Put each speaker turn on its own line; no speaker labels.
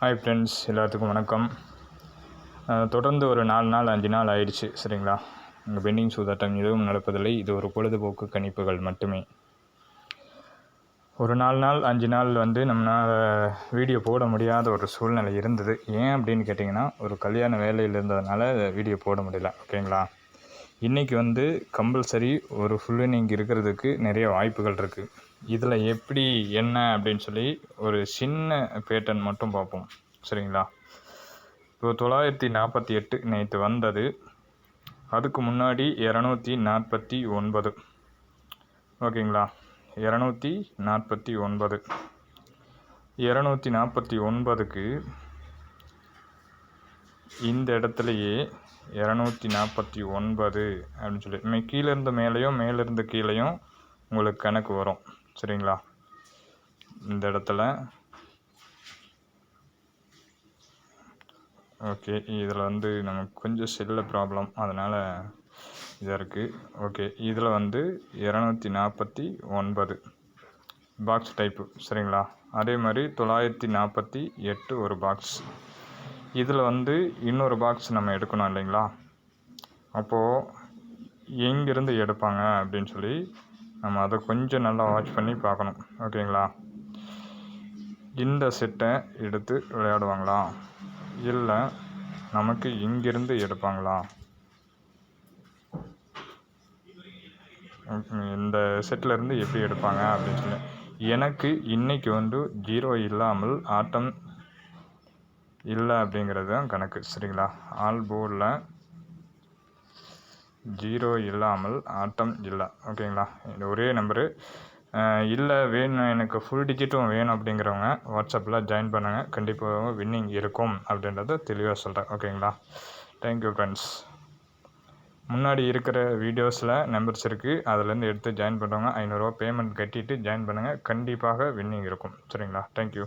Hi friends, எல்லாத்துக்கும் வணக்கம். தொடர்ந்து ஒரு 4 நாள் 5 நாள் ஆயிடுச்சு சரிங்களா. இங்கே பெண்டிங் சூதாட்டம் எதுவும் நடப்பதில்லை. இது ஒரு பொழுதுபோக்கு கணிப்புகள் மட்டுமே. ஒரு 4 நாள் 5 நாள் நம்மளால் வீடியோ போட முடியாத ஒரு சூழ்நிலை இருந்தது. ஏன் அப்படின்னு கேட்டிங்கன்னா, ஒரு கல்யாண வேலையில் இருந்ததுனால வீடியோ போட முடியல. ஓகேங்களா. இன்றைக்கி கம்பல்சரி ஒரு ஃபுல் இன்னிங் இருக்கிறதுக்கு நிறைய வாய்ப்புகள் இருக்குது. இதில் எப்படி என்ன அப்படின்னு சொல்லி ஒரு சின்ன பேட்டர்ன் மட்டும் பார்ப்போம் சரிங்களா. இப்போ 948 நேற்று வந்தது. அதுக்கு முன்னாடி 249. ஓகேங்களா. 249 249க்கு இந்த இடத்துலையே 249 அப்படின்னு சொல்லி கீழேருந்து மேலேயும் மேலேருந்து கீழேயும் உங்களுக்கு கணக்கு வரும் சரிங்களா. இந்த இடத்துல ஓகே. இதில் நமக்கு கொஞ்சம் செல்ல ப்ராப்ளம், அதனால் இதாக இருக்குது. ஓகே. இதில் 249 பாக்ஸ் டைப்பு சரிங்களா. அதே மாதிரி 948 ஒரு பாக்ஸ். இதில் இன்னொரு பாக்ஸ் நம்ம எடுக்கணும் இல்லைங்களா. அப்போது எங்கேருந்து எடுப்பாங்க அப்படின்னு சொல்லி நம்ம அதை கொஞ்சம் நல்லா வாட்ச் பண்ணி பார்க்கணும். ஓகேங்களா. இந்த செட்டை எடுத்து விளையாடுவாங்களா, இல்லை நமக்கு இங்கிருந்து எடுப்பாங்களா, இந்த செட்டிலேருந்து எப்படி எடுப்பாங்க அப்படின்னு சொல்லி. எனக்கு இன்றைக்கி 0 இல்லாமல் ஆட்டம் இல்லை அப்படிங்கிறது தான் கணக்கு சரிங்களா. ஆல் போர்டில் 0 இல்லாமல் ஆட்டம் இல்லை. ஓகேங்களா. இது ஒரே நம்பரு இல்லை வேணும், எனக்கு ஃபுல் டிஜிட்டும் வேணும் அப்படிங்கிறவங்க வாட்ஸ்அப்பில் ஜாயின் பண்ணுங்கள். கண்டிப்பாக வின்னிங் இருக்கும் அப்படின்றத தெளிவாக சொல்கிறேன். ஓகேங்களா. Thank you friends. முன்னாடி இருக்கிற வீடியோஸில் நம்பர்ஸ் இருக்குது, அதிலேருந்து எடுத்து ஜாயின் பண்ணுறவங்க 500 ரூபா பேமெண்ட் கட்டிவிட்டு ஜாயின் பண்ணுங்கள். கண்டிப்பாக வின்னிங் இருக்கும் சரிங்களா. தேங்க்யூ.